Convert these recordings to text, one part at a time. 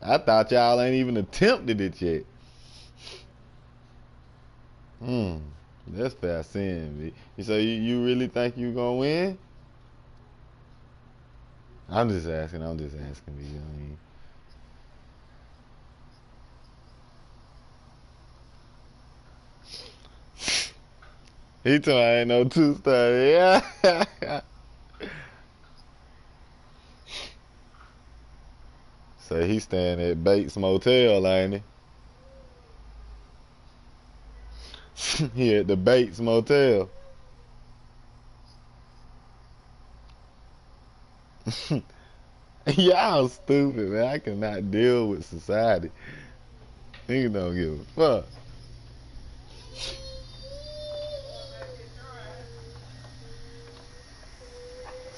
I thought y'all ain't even attempted it yet. That's fair sin, B. So you really think you gonna win? I'm just asking, B. You know what I mean? He told me I ain't no two-star. Yeah. So he staying at Bates Motel, ain't he? He at the Bates Motel. Y'all stupid, man. I cannot deal with society. Niggas don't give a fuck.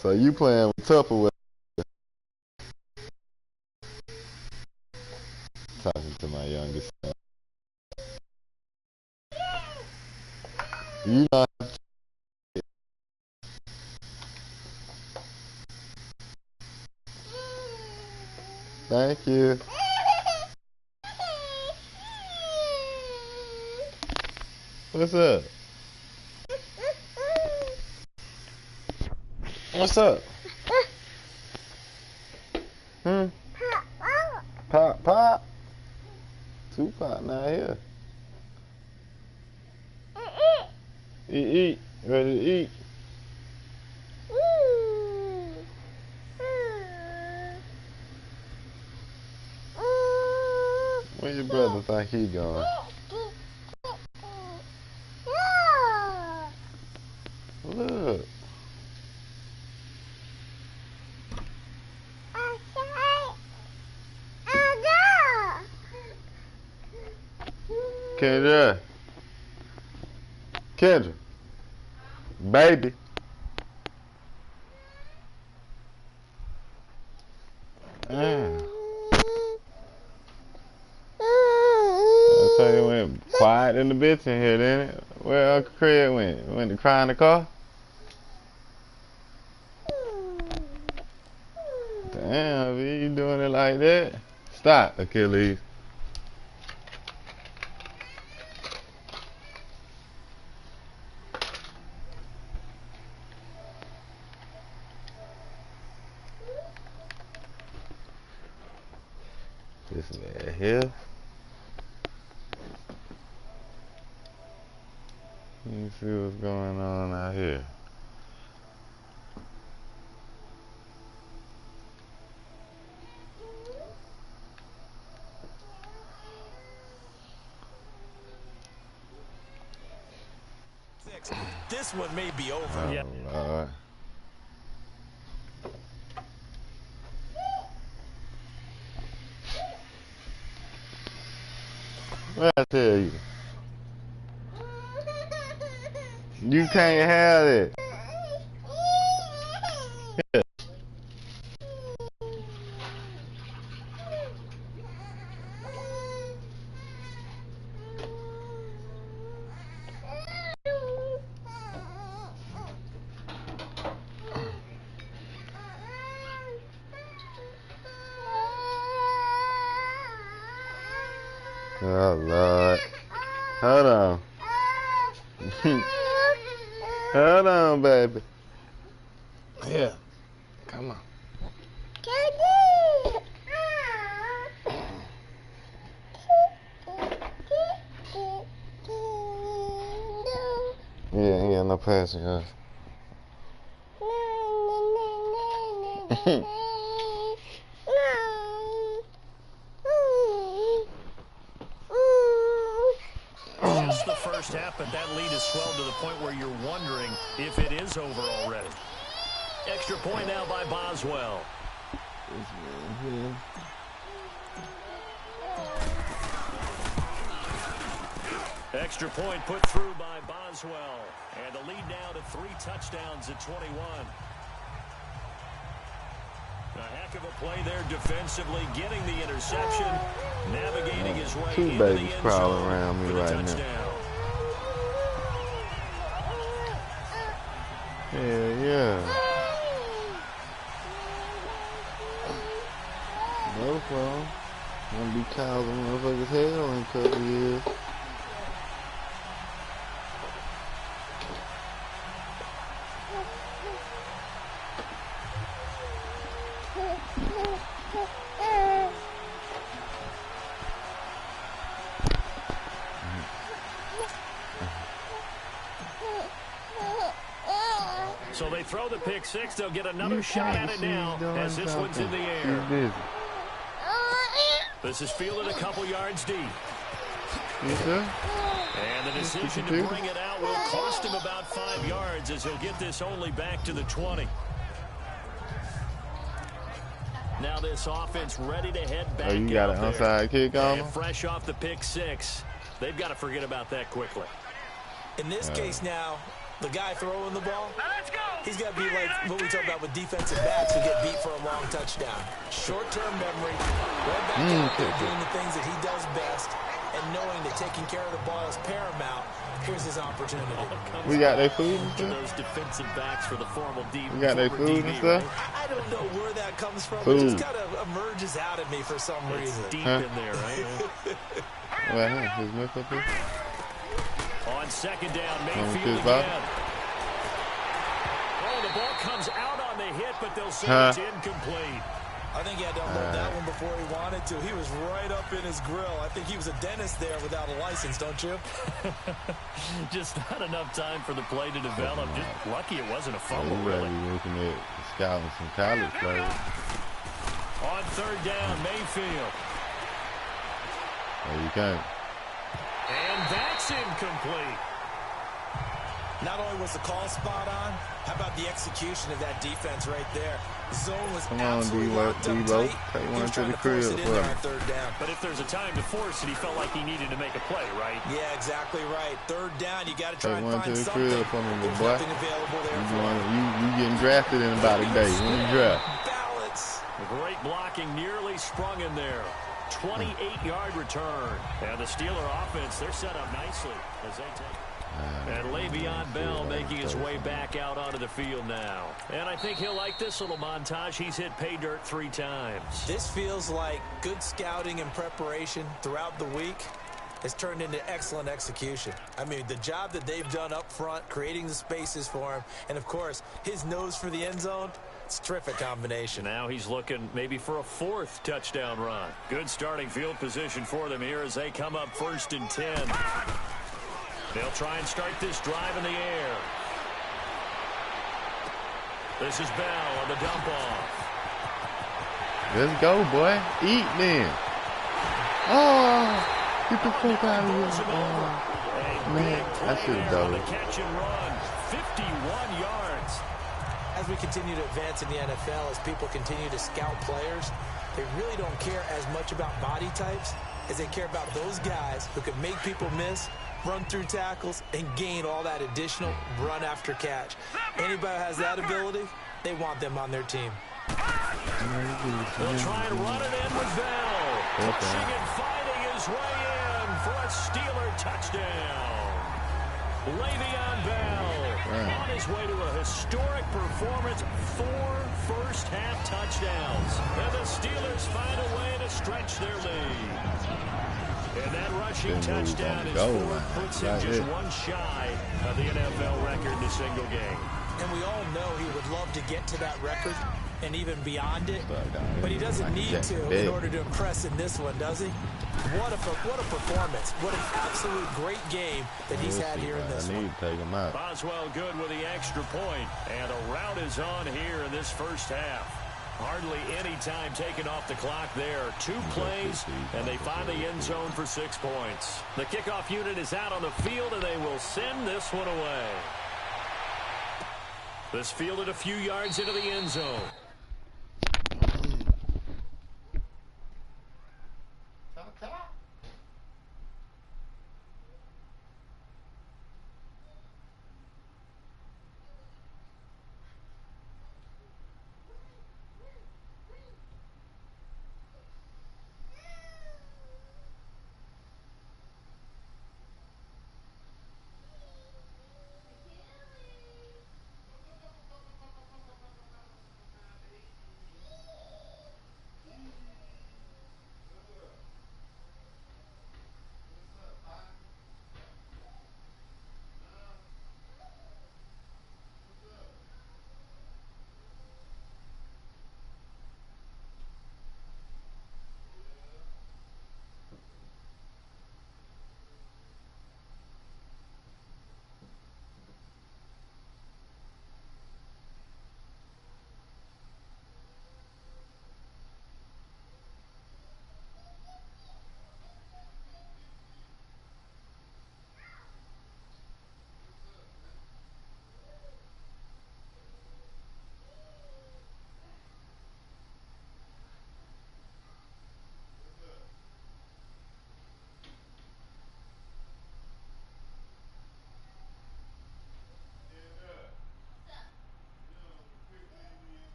So you playing with Tupperware. Talking to my youngest son. You know. Thank you. What's up? What's up? Pop, pop. Tupac not here. Eat. Ready to eat. Where your brother think he going? Look. Kendra. Baby. I tell you, went quiet in the bitch in here, didn't it? Where Uncle Craig went? Went to cry in the car? Damn, V, you doing it like that? Stop, Achilles. This man here. Let me see what's going on out here. This one may be over. Oh, yeah. Lord. What I tell you? You can't have it. Yeah. Oh, Lord. Hold on. Hold on, baby. Yeah. Come on. Yeah, ain't got no passengers. Just the first half, but that lead has swelled to the point where you're wondering if it is over already. Extra point now by Boswell. Extra point put through by Boswell. And the lead now to 3 touchdowns at 21. A heck of a play there defensively, getting the interception, navigating his way into the end zone around me for the right touchdown. Now. Yeah. No problem. Gonna be cows on motherfuckers' hell in a couple years. So they throw the pick six. They'll get another shot at it now as this one's in the air. This is fielded a couple yards deep. And the decision to bring it out will cost him about 5 yards as he'll get this only back to the 20. Now this offense ready to head back. Oh, you got an onside kick on him? Fresh off the pick six. They've got to forget about that quickly. In this case now, the guy throwing the ball, he's got to be like what we talk about with defensive backs who get beat for a long touchdown. Short-term memory, right back out there doing the things that he does best, and knowing that taking care of the ball is paramount. Here's his opportunity. We got their food and stuff? Those defensive backs for the formal D. We got their food and stuff? I don't know where that comes from. It just kind of emerges out of me for some reason. Deep in there, right? Well, his milk up here? On second down, Mayfield again. Oh, the ball comes out on the hit, but they'll say it's incomplete. I think he had to unload that one before he wanted to. He was right up in his grill. I think he was a dentist there without a license, don't you? Just not enough time for the play to develop. Just lucky it wasn't a fumble, really. Looking at scouting some college players. On third down, Mayfield. There you go. And that's incomplete. Not only was the call spot on, how about the execution of that defense right there? Zone was absolutely locked up tight. Take one to the crib for him. Third down. But if there's a time to force it, he felt like he needed to make a play, right? Yeah, exactly right. Third down, you got to try and one find to the something. crib for me, There's boy. nothing available there. You getting drafted in about a day. When you draft. Balance. Great blocking, nearly sprung in there. 28-yard return. And the Steeler offense, they're set up nicely as they take. And Le'Veon Bell making his way back out onto the field now. And I think he'll like this little montage. He's hit pay dirt 3 times. This feels like good scouting and preparation throughout the week has turned into excellent execution. I mean, the job that they've done up front, creating the spaces for him, and, of course, his nose for the end zone, it's a terrific combination. Now he's looking maybe for a 4th touchdown run. Good starting field position for them here as they come up 1st and 10. They'll try and start this drive in the air. This is Bell on the dump off. Let's go, boy. Eat then. Oh, get the fuck out of here. Oh, man, I should have done it. Catch and run, 51 yards. As we continue to advance in the NFL, as people continue to scout players, they really don't care as much about body types as they care about those guys who can make people miss, run through tackles, and gain all that additional run after catch. Anybody who has that ability, they want them on their team. They'll try and run it in with Bell. Pushing and fighting his way in for a Steeler touchdown. Le'Veon Bell on his way to a historic performance, 4 first-half touchdowns. And the Steelers find a way to stretch their lead. And that rushing touchdown is 4, puts him just 1 shy of the NFL record in a single game. And we all know he would love to get to that record and even beyond it, but he doesn't need to in order to impress in this one, does he? What a performance. What an absolute great game that he's had here in this one. Take him out. Boswell good with the extra point, and a rout is on here in this first half. Hardly any time taken off the clock there. 2 plays, and they find the end zone for 6 points. The kickoff unit is out on the field, and they will send this one away. This fielded a few yards into the end zone.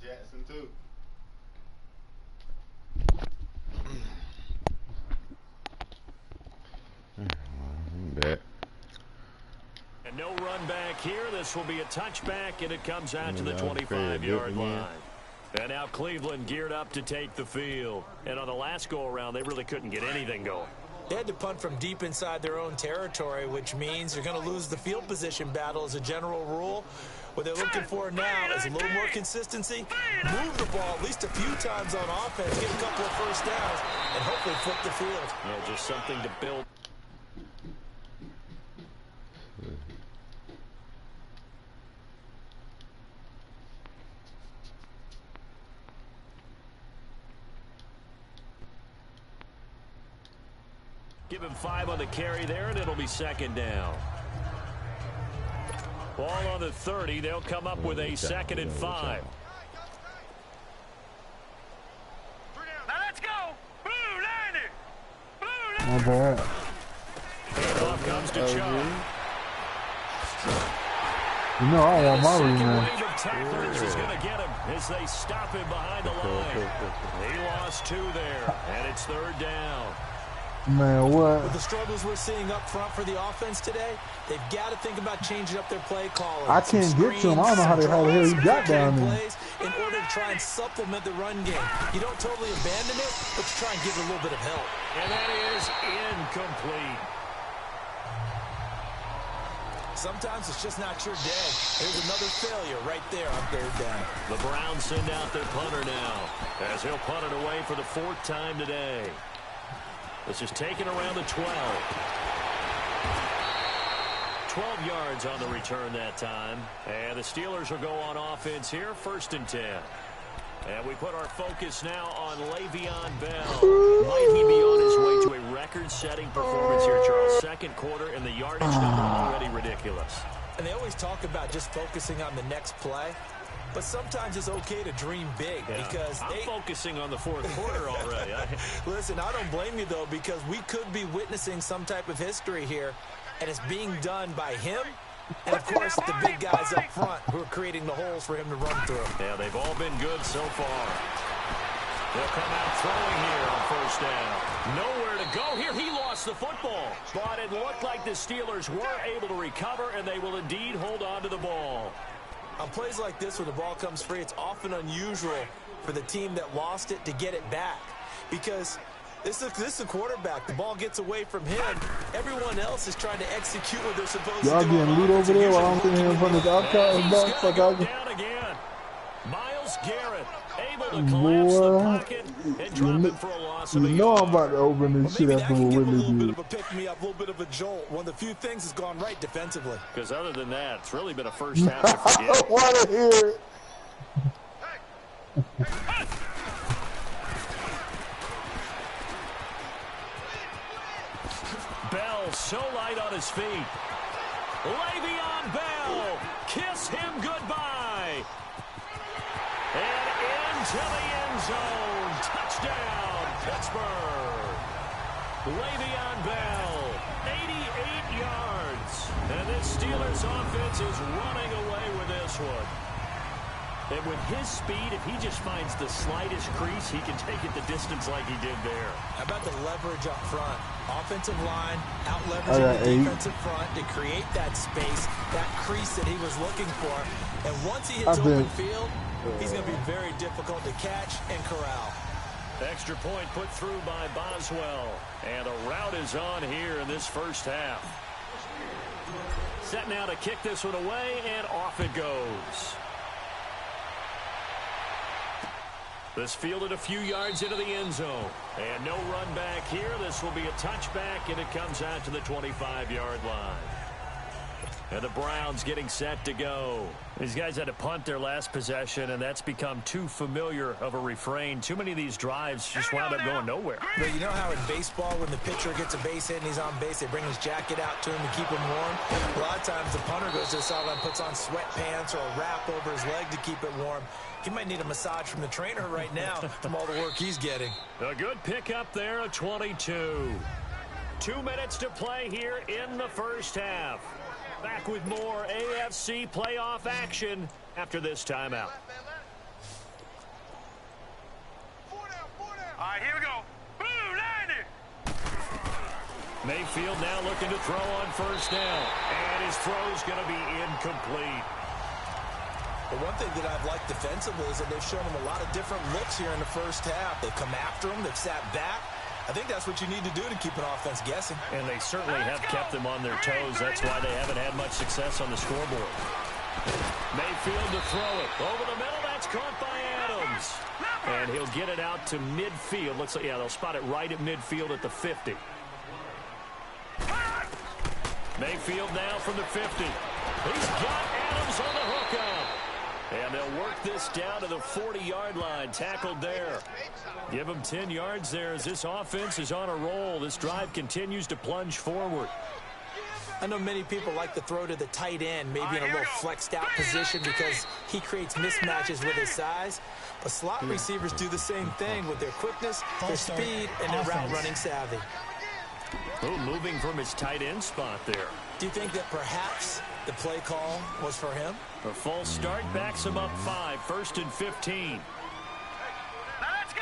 Jackson too. Bet. And no run back here. This will be a touchback, and it comes out to the 25-yard line. And now Cleveland geared up to take the field. And on the last go-around, they really couldn't get anything going. They had to punt from deep inside their own territory, which means they're going to lose the field position battle as a general rule. What they're looking for now is a little more consistency, move the ball at least a few times on offense, get a couple of first downs, and hopefully flip the field. Yeah, just something to build. Give him 5 on the carry there, and it'll be second down. Ball on the 30. They'll come up with a 2nd and 5. Now let's go. Blue Niner. Blue My bad. Handoff comes to Chubb. You know I want my Second rematch. wave of tacklers is going to get him as they stop him behind the line. He lost 2 there, and it's 3rd down. Man, what? With the struggles we're seeing up front for the offense today, they've got to think about changing up their play calling. I can't get to him. I don't know how the hell he got down there. Plays in order to try and supplement the run game. You don't totally abandon it, but you try and give it a little bit of help. And that is incomplete. Sometimes it's just not your day. There's another failure right there on 3rd down. The Browns send out their punter now, as he'll punt it away for the 4th time today. This is taken around the 12. 12 yards on the return that time. And the Steelers will go on offense here, 1st and 10. And we put our focus now on Le'Veon Bell. Might he be on his way to a record-setting performance here, Charles? 2nd quarter, and the yardage number already ridiculous. And they always talk about just focusing on the next play. But sometimes it's okay to dream big because I'm focusing on the 4th quarter already. Listen, I don't blame you, though, because we could be witnessing some type of history here, and it's being done by him and, of course, the big guys up front who are creating the holes for him to run through. Yeah, they've all been good so far. They'll come out throwing here on 1st down. Nowhere to go here. He lost the football. But it looked like the Steelers were able to recover, and they will indeed hold on to the ball. On plays like this where the ball comes free, it's often unusual for the team that lost it to get it back because this is a quarterback. The ball gets away from him. Everyone else is trying to execute what they're supposed to do. Y'all getting loot over there while I'm sitting here in front of the outside. Down again. Myles Garrett able to collapse the pocket and drop it for a loss of a You know yard. I'm about to open this shit after what Whitley A little bit did. of a pick-me-up, a little bit of a jolt. One of the few things has gone right defensively. Because other than that, it's really been a first half to I forget. don't want to hear it. Bell so light on his feet. Le'Veon Bell, kiss him goodbye. And into the end zone. Touchdown, Pittsburgh. Le'Veon Bell, 88 yards. And this Steelers offense is running away with this one. And with his speed, if he just finds the slightest crease, he can take it the distance like he did there. How about the leverage up front? Offensive line, out-leveraging the defensive front to create that space, that crease that he was looking for. And once he hits open field, he's going to be very difficult to catch and corral. Extra point put through by Boswell. And a rout is on here in this first half. Set now to kick this one away, and off it goes. This fielded a few yards into the end zone. And no run back here. This will be a touchback, and it comes out to the 25-yard line. And the Browns getting set to go. These guys had to punt their last possession, and that's become too familiar of a refrain. Too many of these drives just wound up going nowhere. But you know how in baseball, when the pitcher gets a base hit and he's on base, they bring his jacket out to him to keep him warm? A lot of times the punter goes to the sideline, puts on sweatpants or a wrap over his leg to keep it warm. He might need a massage from the trainer right now from all the work he's getting. A good pickup there, a 22. 2 minutes to play here in the first half. Back with more AFC playoff action after this timeout. All right, here we go. Blue, line it. Mayfield now looking to throw on first down. And his throw's going to be incomplete. The one thing that I've liked defensively is that they've shown him a lot of different looks here in the first half. They've come after him. They've sat back. I think that's what you need to do to keep an offense guessing. And they certainly have kept them on their toes. That's why they haven't had much success on the scoreboard. Mayfield to throw it. Over the middle, that's caught by Adams. And he'll get it out to midfield. Looks like, yeah, they'll spot it right at midfield at the 50. Mayfield now from the 50. He's got Adams on the hookup. And they'll work this down to the 40-yard line. Tackled there. Give them 10 yards there as this offense is on a roll. This drive continues to plunge forward. I know many people like to throw to the tight end, maybe in a little flexed out position because he creates mismatches with his size. But slot receivers do the same thing with their quickness, their speed, and their route running savvy. Oh, moving from his tight end spot there. Do you think that perhaps the play call was for him? A false start backs him up 5, 1st and 15. Now let's go.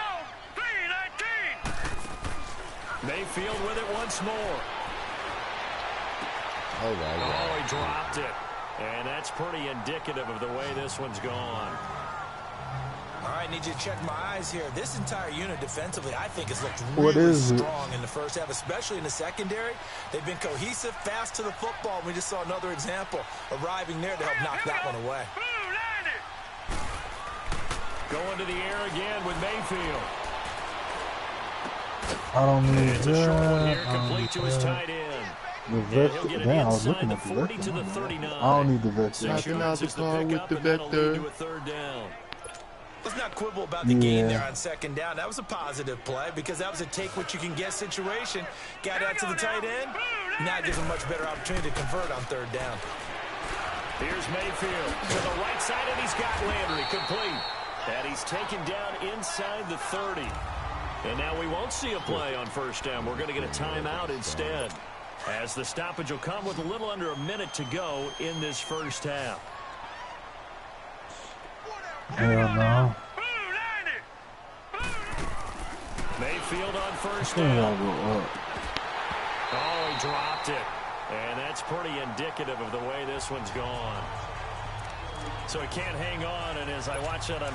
3-19. Mayfield with it once more. Oh, my God. Oh, he dropped it. And that's pretty indicative of the way this one's gone. All right, need you to check my eyes here. This entire unit defensively, I think, has looked really strong in the first half, especially in the secondary. They've been cohesive, fast to the football. We just saw another example arriving there to help knock that one away. Going to the air again with Mayfield. I don't need It's a short one here, complete to his tight end. The vector. Damn, I was looking at the 40 vector. to the 39. I don't need the vector. Knocking out the car with the vector. Let's not quibble about the gain there on second down. That was a positive play because that was a take-what-you-can-get situation. Got out to the tight end. Now it gives him a much better opportunity to convert on third down. Here's Mayfield to the right side, and he's got Landry complete. And he's taken down inside the 30. And now we won't see a play on first down. We're going to get a timeout instead, as the stoppage will come with a little under a minute to go in this first half. Hell no. Mayfield on first down. Oh, he dropped it. And that's pretty indicative of the way this one's gone. So he can't hang on, and as I watch that on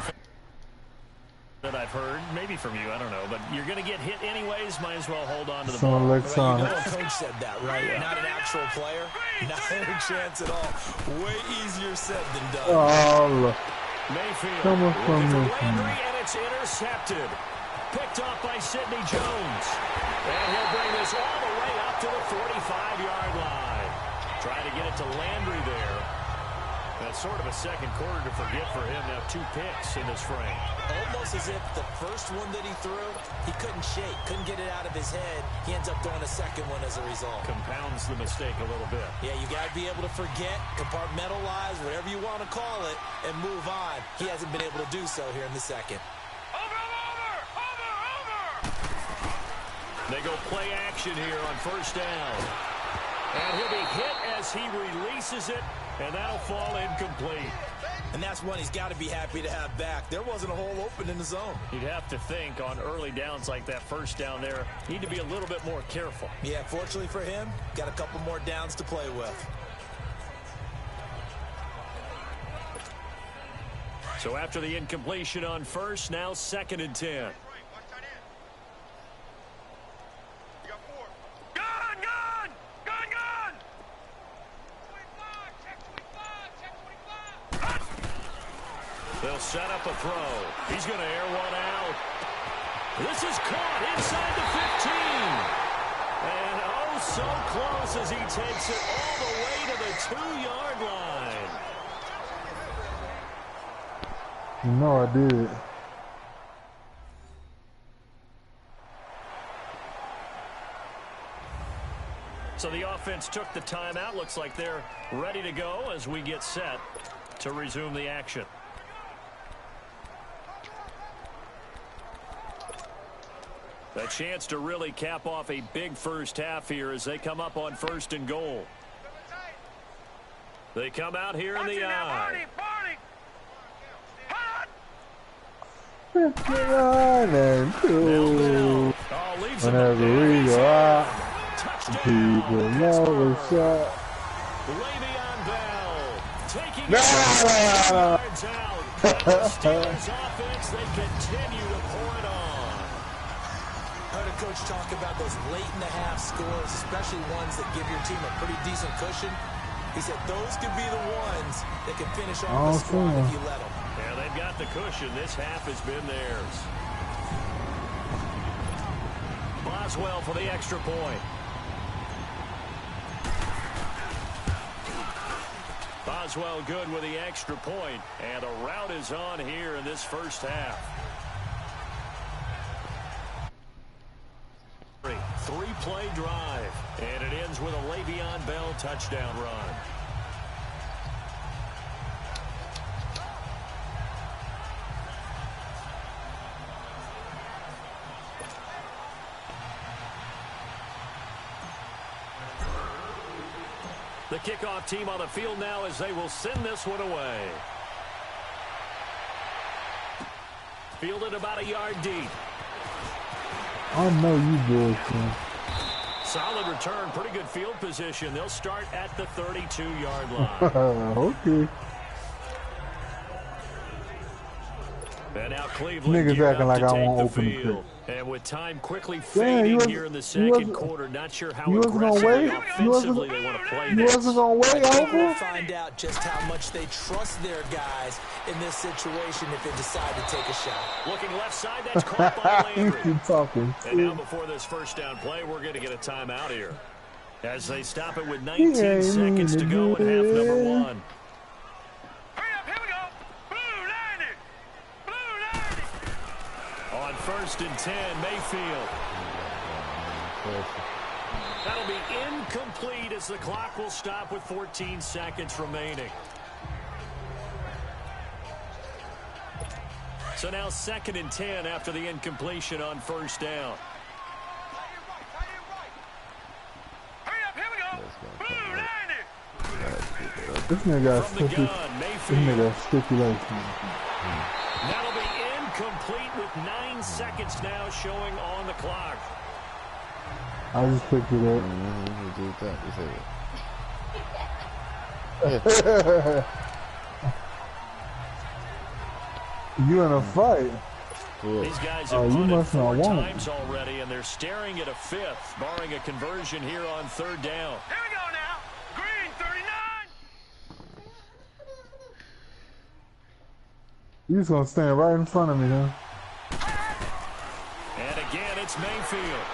that I've heard, maybe from you, I don't know, but you're going to get hit anyways, might as well hold on to the ball. Well, you know a coach said that, right? Yeah. Not an actual player. Not a chance at all. Way easier said than done. Oh, Mayfield come on, looking for Landry, and it's intercepted. Picked off by Sidney Jones. And he'll bring this all the way up to the 45-yard line. Trying to get it to Landry there. That's sort of a second quarter to forget for him. Now 2 picks in this frame. Almost as if the first one that he threw, he couldn't shake, couldn't get it out of his head. He ends up throwing a second one as a result. Compounds the mistake a little bit. Yeah, you got to be able to forget, compartmentalize, whatever you want to call it, and move on. He hasn't been able to do so here in the second. They go play action here on first down. And he'll be hit as he releases it, and that'll fall incomplete. And that's one he's got to be happy to have back. There wasn't a hole open in the zone. You'd have to think on early downs like that first down there, need to be a little bit more careful. Yeah, fortunately for him, got a couple more downs to play with. So after the incompletion on first, now 2nd and 10. They'll set up a throw. He's going to air one out. This is caught inside the 15. And oh, so close as he takes it all the way to the 2-yard line. You know I did. So the offense took the timeout. Looks like they're ready to go as we get set to resume the action. A chance to really cap off a big first half here as they come up on 1st and goal. They come out here in the eye. Whenever we go out, people know what's up. Le'Veon Bell taking yards out. The Steelers offense, they continue to pour it on. Heard a coach talk about those late-in-the-half scores, especially ones that give your team a pretty decent cushion. He said those could be the ones that can finish off the squad if you let them. Yeah, they've got the cushion. This half has been theirs. Boswell for the extra point. Boswell good with the extra point, and the route is on here in this first half. 3-play drive, and it ends with a Le'Veon Bell touchdown run. The kickoff team on the field now as they will send this one away. Fielded about a yard deep. I know you boys can. Solid return, pretty good field position. They'll start at the 32-yard line. Okay. And now Cleveland Niggas acting like I won't open the field. And with time quickly fading here in the second quarter, not sure how aggressively offensively they want to play this. You wasn't gonna wait, We'll find out just how much they trust their guys in this situation if they decide to take a shot. Looking left side, that's caught by Landry. You talking. And now before this first down play, we're going to get a timeout here. As they stop it with 19 seconds to go in half number 1. On 1st and 10, Mayfield. That'll be incomplete as the clock will stop with 14 seconds remaining. So now 2nd and 10 after the incompletion on first down. This nigga got stipulation. That'll be incomplete with 9 seconds now showing on the clock. I just picked it up. You in a fight? These guys have punted 4 times already, and they're staring at a 5th, barring a conversion here on 3rd down. Here we go now. Green 39. You just gonna stand right in front of me, huh? And again, it's Mayfield.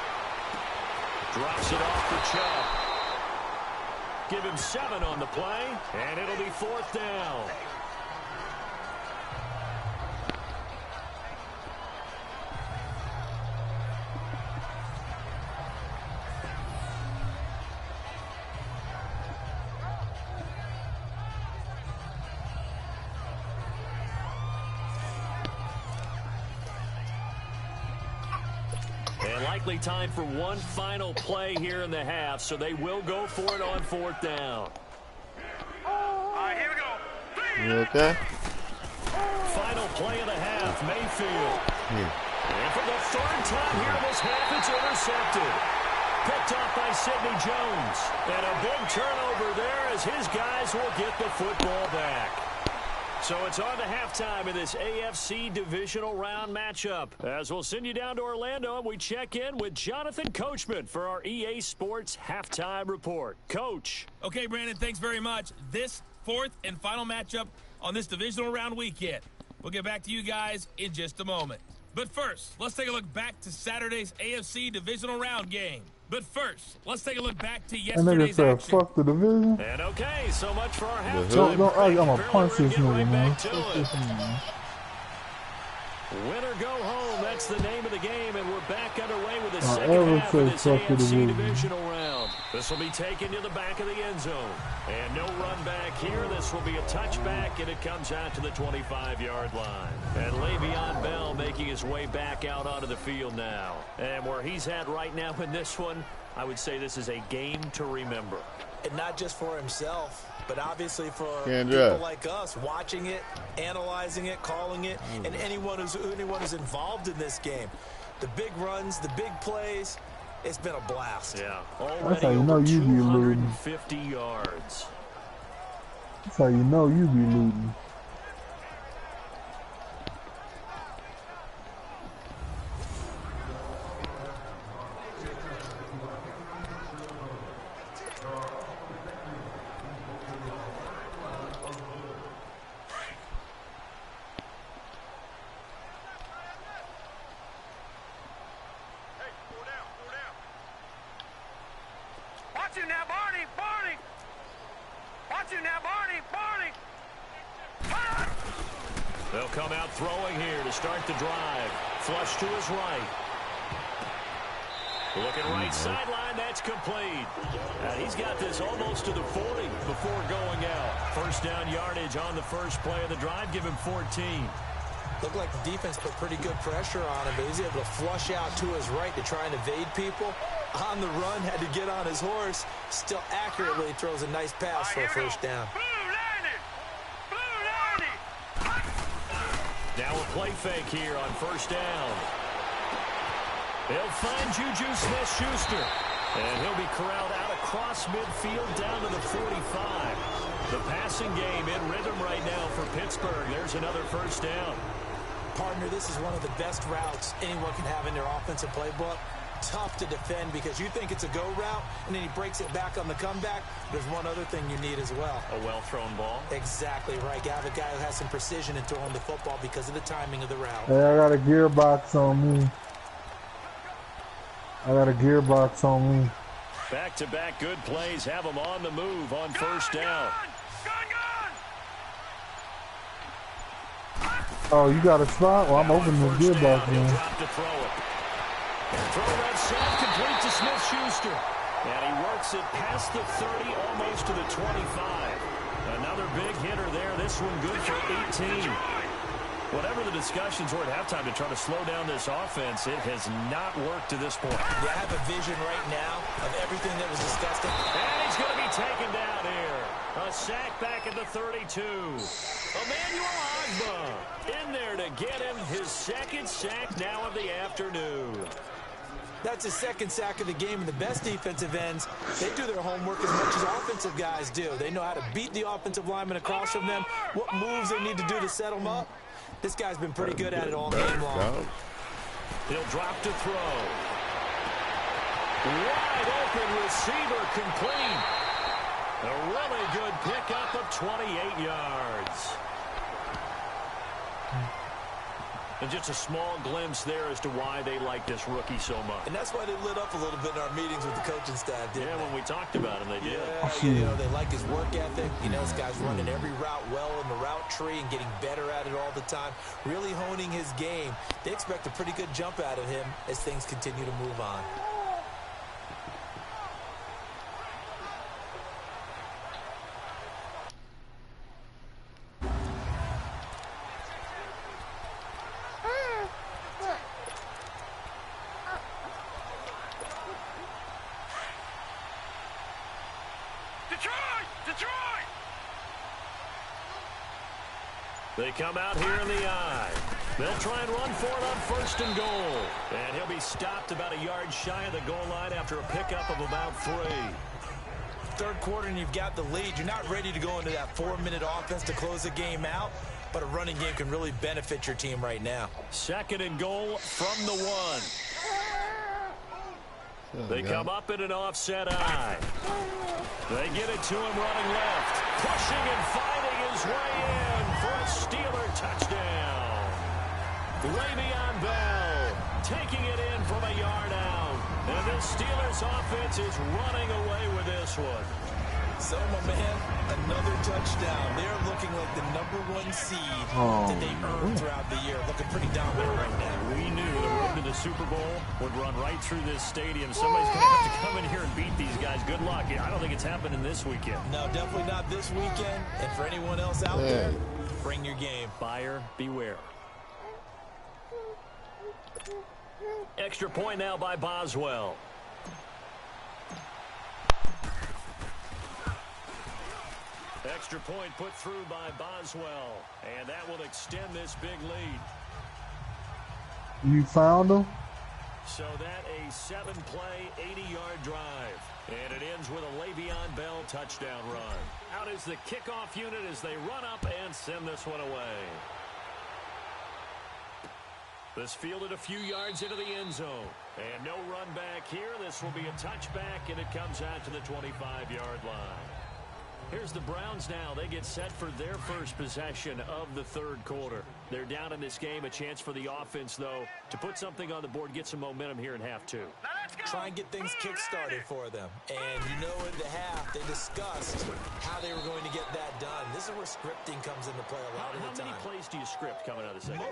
Drops it off for Chubb. give him 7 on the play, and it'll be 4th down. And likely time for one final play here in the half, so they will go for it on 4th down. All right, here we go. You okay? Final play of the half, Mayfield. Yeah. And for the 3rd time here in this half, it's intercepted. Picked off by Sidney Jones. And a big turnover there as his guys will get the football back. So it's on to halftime in this AFC divisional round matchup. As we'll send you down to Orlando, and we check in with Jonathan Coachman for our EA Sports halftime report. Coach. Okay, Brandon, thanks very much. This 4th and final matchup on this divisional round weekend. We'll get back to you guys in just a moment. But first, let's take a look back to Saturday's AFC divisional round game. But first, let's take a look back to And nigga yesterday's said, action. fuck the division. And okay, so much for our halftime. Don't, I'm gonna break. punch this Get nigga, right man. back to it. Win or go home, that's the name of the game, and we're back underway with the second half of this AFC divisional round. This will be taken to the back of the end zone. And no run back here. This will be a touchback, and it comes out to the 25-yard line. And Le'Veon Bell making his way back out onto the field now. And where he's at right now in this one, I would say this is a game to remember. And not just for himself, but obviously for Kendra. people like us watching it, analyzing it, calling it, and anyone who's involved in this game. The big runs, the big plays, it's been a blast. Yeah, That's already how you know over you be looting. 250 yards. That's how you know you be looting. Watch him now, Barney! Barney! Watch him now, Barney! Barney! They'll come out throwing here to start the drive. Flush to his right. Looking right sideline, that's complete. And he's got this almost to the 40 before going out. First down yardage on the first play of the drive. Give him 14. Looked like the defense put pretty good pressure on him, but he's able to flush out to his right to try and evade people. On the run, had to get on his horse. Still accurately throws a nice pass for a first down. Now a play fake here on first down. They'll find Juju Smith-Schuster. And he'll be corralled out across midfield down to the 45. The passing game in rhythm right now for Pittsburgh. There's another first down. Partner, this is one of the best routes anyone can have in their offensive playbook. Tough to defend because you think it's a go route, and then he breaks it back on the comeback. There's one other thing you need as well. A well-thrown ball. Exactly right. You have a guy who has some precision in throwing the football because of the timing of the route. Hey, I got a gearbox on me. Back-to-back good plays have them on the move on first down. Oh, you got a spot? Well, I'm opening the gearbox, He'll man. drop to throw it. Throw that side complete to Smith-Schuster. And he works it past the 30, almost to the 25. Another big hitter there. This one good for 18. Whatever the discussions were at halftime to try to slow down this offense, it has not worked to this point. Yeah, I have a vision right now of everything that was discussed. And he's going to be taken down here. A sack back at the 32. Emmanuel Ogbah in there to get him his second sack now of the afternoon. That's his second sack of the game, and the best defensive ends, they do their homework as much as offensive guys do. They know how to beat the offensive lineman across from them, what moves they need to do to set them up. This guy's been pretty good at it all game long. He'll drop to throw. Wide open receiver complete. A really good pickup of 28 yards. And just a small glimpse there as to why they like this rookie so much. And that's why they lit up a little bit in our meetings with the coaching staff, didn't they? When we talked about him, they did. Yeah, you know, they like his work ethic. You know, this guy's running every route well in the route tree and getting better at it all the time, really honing his game. They expect a pretty good jump out of him as things continue to move on. Detroit! They come out here in the eye. They'll try and run for it on 1st and goal. And he'll be stopped about a yard shy of the goal line after a pickup of about 3. Third quarter and you've got the lead. You're not ready to go into that 4-minute offense to close the game out, but a running game can really benefit your team right now. 2nd and goal from the 1. They come up in an offset eye. They get it to him running left. Pushing and fighting his way in for a Steeler touchdown. Le'Veon Bell taking it in from a yard out. And this Steelers offense is running away with this one. So, my man, another touchdown. They're looking like the #1 seed that they earned throughout the year. Looking pretty dominant right now. We knew the road to the Super Bowl would run right through this stadium. Somebody's going to have to come in here and beat these guys. Good luck. I don't think it's happening this weekend. No, definitely not this weekend. And for anyone else out there, bring your game. Buyer beware. Extra point now by Boswell. Extra point put through by Boswell. And that will extend this big lead. You found him? So that a 7-play, 80-yard drive. And it ends with a Le'Veon Bell touchdown run. Out is the kickoff unit as they run up and send this one away. This fielded a few yards into the end zone. And no run back here. This will be a touchback, and it comes out to the 25-yard line. Here's the Browns now. They get set for their first possession of the third quarter. They're down in this game. A chance for the offense, though, to put something on the board, get some momentum here in half 2. Try and get things kick-started for them. And you know in the half, they discussed how they were going to get that done. This is where scripting comes into play a lot of the time. How many plays do you script coming out of the second?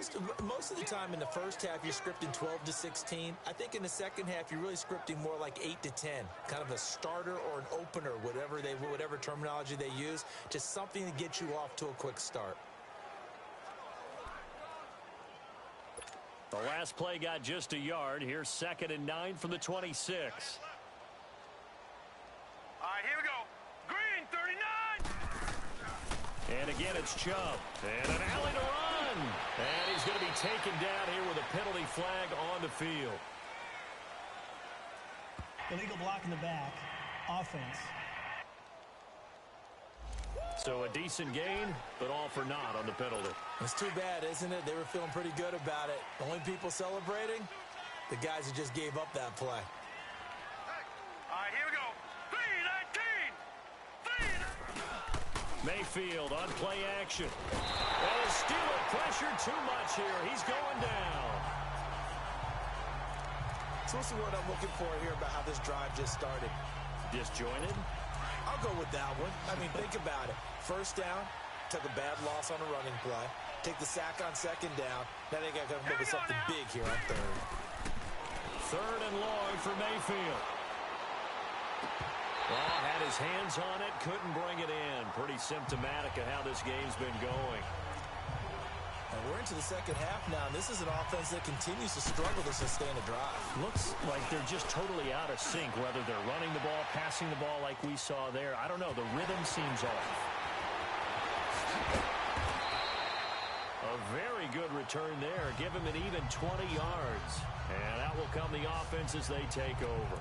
Most of the time in the first half, you're scripting 12 to 16. I think in the second half, you're really scripting more like 8 to 10. Kind of a starter or an opener, whatever terminology they use. Just something to get you off to a quick start. The last play got just a yard. Here's 2nd and 9 from the 26. All right, here we go. Green, 39. And again, it's Chubb. And an alley to run. And he's going to be taken down here with a penalty flag on the field. Illegal block in the back. Offense. So a decent gain, but all for naught on the penalty. It's too bad, isn't it? They were feeling pretty good about it. The only people celebrating, the guys who just gave up that play. All right, here we go. 3-19. Mayfield on play action. And a Steeler pressure too much here. He's going down. So what's the word I'm looking for here about how this drive just started? Disjointed? I'll go with that one. I mean, think about it. First down, took a bad loss on a running play. Take the sack on 2nd down. Now they got to come up with something big here on 3rd. 3rd and long for Mayfield. Well, had his hands on it, couldn't bring it in. Pretty symptomatic of how this game's been going. And we're into the second half now. And this is an offense that continues to struggle to sustain a drive. Looks like they're just totally out of sync, whether they're running the ball, passing the ball like we saw there. I don't know. The rhythm seems off. A very good return there. Give him an even 20 yards. And out will come the offense as they take over.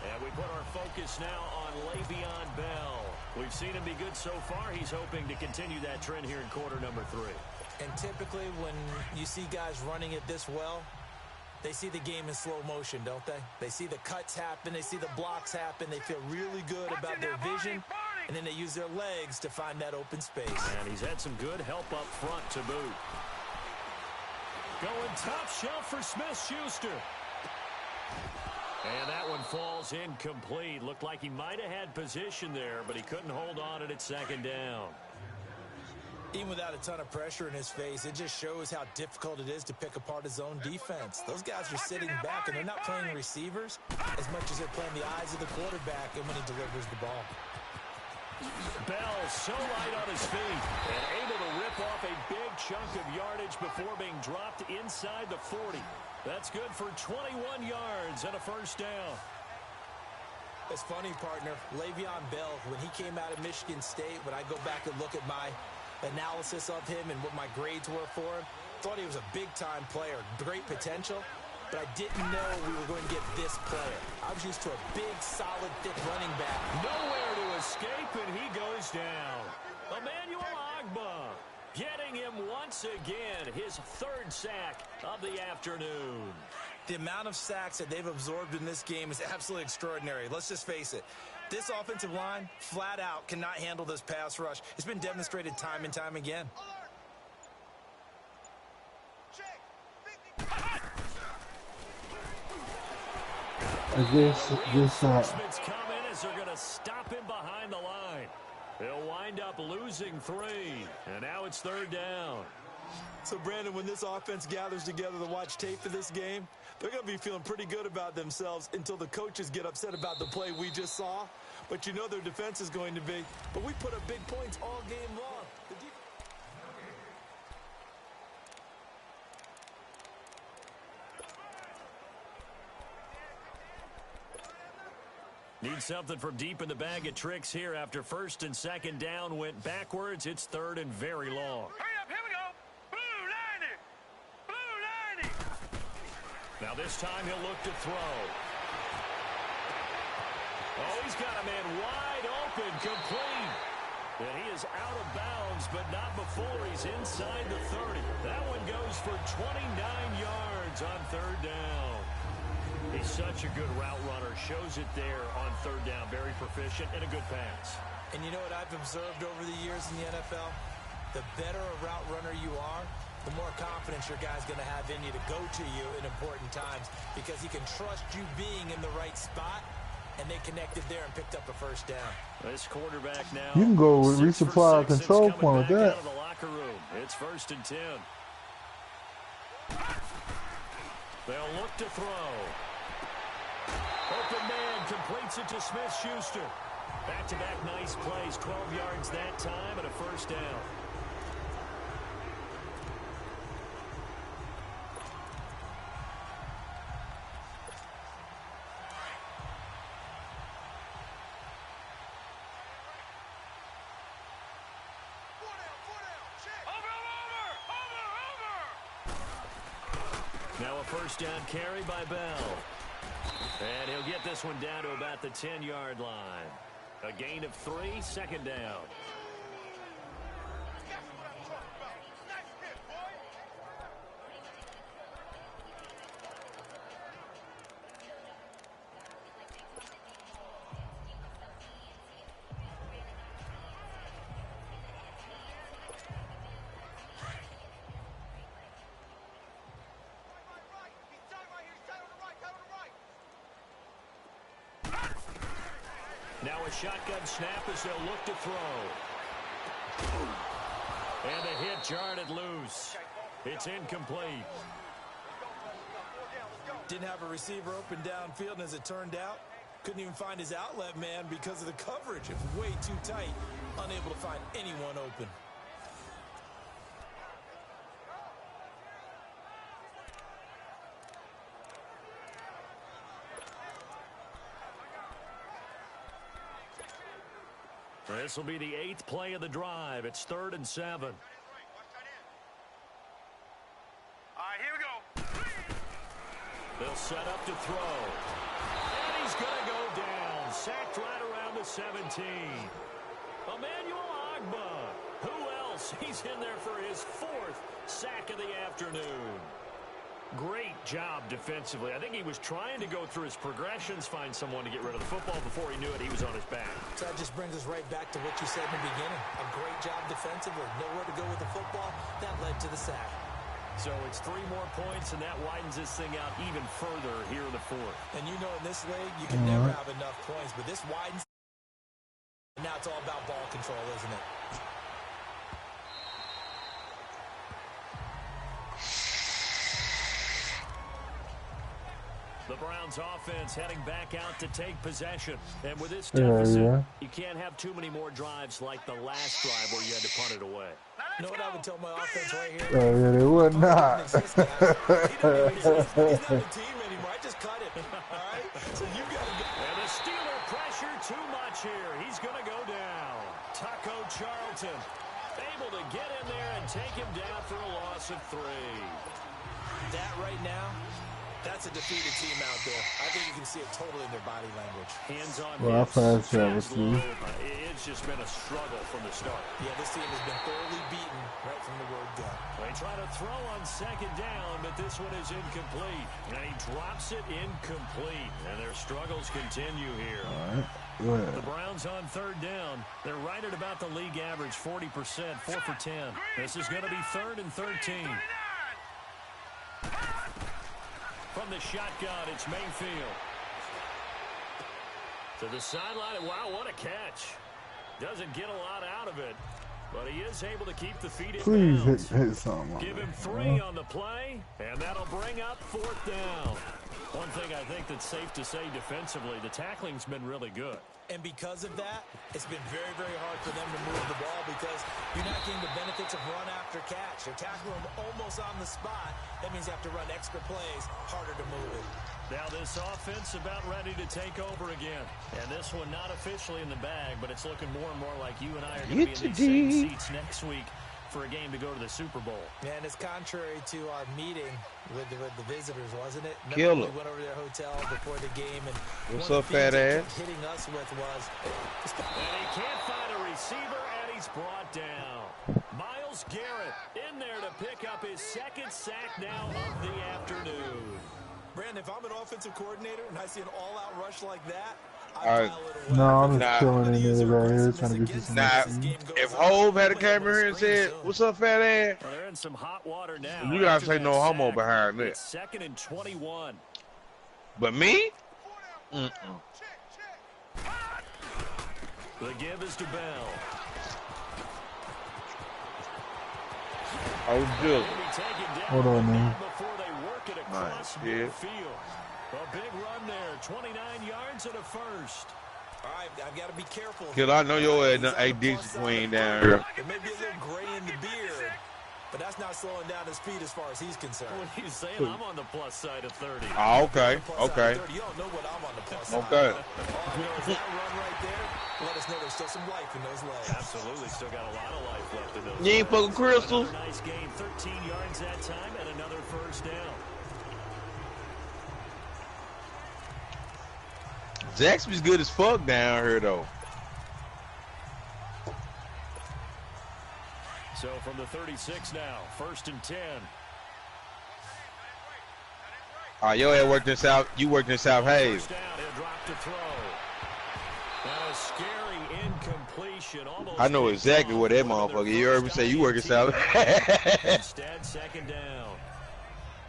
And we put our focus now on Le'Veon Bell. We've seen him be good so far. He's hoping to continue that trend here in quarter number 3. And typically when you see guys running it this well, they see the game in slow motion, don't they? They see the cuts happen. They see the blocks happen. They feel really good about their vision. And then they use their legs to find that open space. And he's had some good help up front to boot. Going top shelf for Smith-Schuster. And that one falls incomplete. Looked like he might have had position there, but he couldn't hold on at second down. Even without a ton of pressure in his face, it just shows how difficult it is to pick apart his own defense. Those guys are sitting back, and they're not playing receivers as much as they're playing the eyes of the quarterback and when he delivers the ball. Bell so light on his feet and able to rip off a big chunk of yardage before being dropped inside the 40. That's good for 21 yards and a first down. It's funny, partner. Le'Veon Bell, when he came out of Michigan State, when I go back and look at my analysis of him and what my grades were for him, thought he was a big-time player, great potential, but I didn't know we were going to get this player. I was used to a big, solid, thick running back. Nowhere to escape, and he goes down. Emmanuel Ogbah getting him once again, his third sack of the afternoon. The amount of sacks that they've absorbed in this game is absolutely extraordinary. Let's just face it. This offensive line, flat out, cannot handle this pass rush. It's been demonstrated time and time again. This Come in as they're going to stop him behind the line. He'll wind up losing 3, and now it's third down. So, Brandon, when this offense gathers together to watch tape for this game, they're going to be feeling pretty good about themselves until the coaches get upset about the play we just saw. But you know their defense is going to be. But we put up big points all game long. Need something from deep in the bag of tricks here after first and second down went backwards. It's third and very long. Hurry up, here we go. Blue 90. Blue 90. Now this time he'll look to throw. Oh, he's got a man wide open, complete. And he is out of bounds, but not before he's inside the 30. That one goes for 29 yards on third down. He's such a good route runner. Shows it there on third down. Very proficient and a good pass. And you know what I've observed over the years in the NFL? The better a route runner you are, the more confidence your guy's going to have in you to go to you in important times because he can trust you being in the right spot, and they connected there and picked up a first down. This quarterback now. You can go with resupply control point with that. Out of the locker room. It's first and 10. They'll look to throw. Open man completes it to Smith-Schuster. Back-to-back nice plays, 12 yards that time and a first down. Now a first down carry by Bell. And he'll get this one down to about the 10-yard line. A gain of 3, second down. Now a shotgun snap as they'll look to throw. And the hit jarred it loose. It's incomplete. Didn't have a receiver open downfield, and as it turned out, couldn't even find his outlet man because of the coverage. It was way too tight, unable to find anyone open. This will be the 8th play of the drive. It's 3rd and 7. All right, here we go. They'll set up to throw. And he's going to go down. Sacked right around the 17. Emmanuel Ogbah. Who else? He's in there for his 4th sack of the afternoon. Great job defensively. I think he was trying to go through his progressions, find someone to get rid of the football. Before he knew it, he was on his back. So that just brings us right back to what you said in the beginning. A great job defensively. Nowhere to go with the football. That led to the sack. So it's 3 more points, and that widens this thing out even further here in the fourth. And you know in this league, you can never have enough points, but this widens. And now it's all about ball control, isn't it? The Browns offense heading back out to take possession. And with this deficit, you can't have too many more drives like the last drive where you had to punt it away. You know what I would tell my offense right here? Oh, yeah, they would not. He's not a team anymore. I just cut him. All right? So you got to go. And the Steeler pressure too much here. He's going to go down. Taco Charlton able to get in there and take him down for a loss of 3. That right now, that's a defeated team out there. I think you can see it totally in their body language. Hands on hips. It's just been a struggle from the start. Yeah, this team has been thoroughly beaten right from the word go. They try to throw on 2nd down, but this one is incomplete. And he drops it incomplete. And their struggles continue here. All right. The Browns on 3rd down. They're right at about the league average, 40%, 4 for 10. This is going to be 3rd and 13. From the shotgun, it's Mayfield. To the sideline, wow, what a catch. Doesn't get a lot out of it, but he is able to keep the feet in bounds. Hit something. Give him 3 on the play, and that'll bring up 4th down. One thing I think that's safe to say defensively, the tackling's been really good. And because of that, it's been very, very hard for them to move the ball because you're not getting the benefits of run after catch. They're tackling them almost on the spot. That means you have to run extra plays, harder to move it. Now this offense about ready to take over again. And this one not officially in the bag, but it's looking more and more like you and I are going to be in these same seats next week for a game to go to the Super Bowl. Man, it's contrary to our meeting with the visitors, wasn't it? Kill it. We went over to their hotel before the game, and what's up, fat ass? Hitting us with was. And he can't find a receiver, and he's brought down. Myles Garrett in there to pick up his 2nd sack now of the afternoon. Brandon, if I'm an offensive coordinator and I see an all-out rush like that, no, I'm just chilling in there right here trying to get you some. If Hove had a camera here and said, "What's up, fat ass?" Well, they're in some hot water now. You gotta say no homo behind it. 2nd and 21. But me? The give is to Bell. Oh, good. Hold on, man. Nice. Yeah. A big run there, 29 yards and a 1st. All right, I've got to be careful. Kid, I know your ass a decent queen down here. There may be a little gray in the beard, but that's not slowing down his speed as far as he's concerned. What are you saying? I'm on the plus side of 30. Oh, okay, okay. You don't know what I'm on the plus side. Okay. All I know is that run right there, let us know there's still some life in those legs. Absolutely, still got a lot of life left in those legs. You ain't fucking crystals. Nice gain, 13 yards that time, and another 1st down. Zaxby's good as fuck down here, though. So from the 36 now, 1st and 10. All right, your ass worked in South. You worked in South Haven. First down, he'll drop to throw. Now a scary incompletion. Almost I know exactly what that motherfucker. You heard me say you work in South. Instead, 2nd down.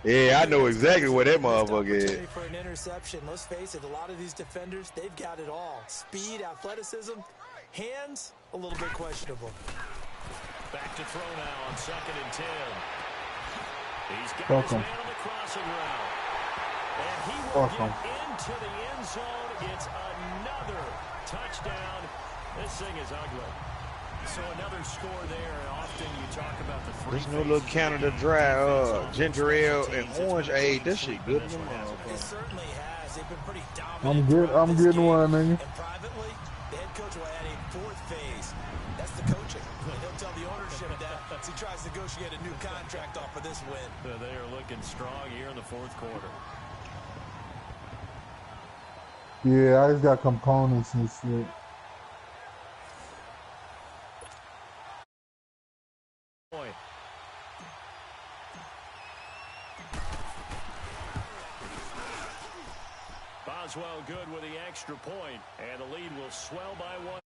Yeah, I know exactly what that motherfucker is. For an interception, let's face it, a lot of these defenders, they've got it all. Speed, athleticism, hands, a little bit questionable. Back to throw now on 2nd and 10. He's got his man on the crossing route. And he will get into the end zone. It's another touchdown. This thing is ugly. So another score there. Often you talk about the 3 There's no little Canada Dry, ginger ale, and orange aid. This shit good as a motherfucker. It certainly has. They've been pretty dominant. I'm getting one, nigga. And privately, the head coach will add a 4th phase. That's the coaching. And he'll tell the ownership that as he tries to negotiate a new contract off of this win. They are looking strong here in the 4th quarter. Yeah, I just got components and shit. Boswell good with the extra point, and the lead will swell by 1.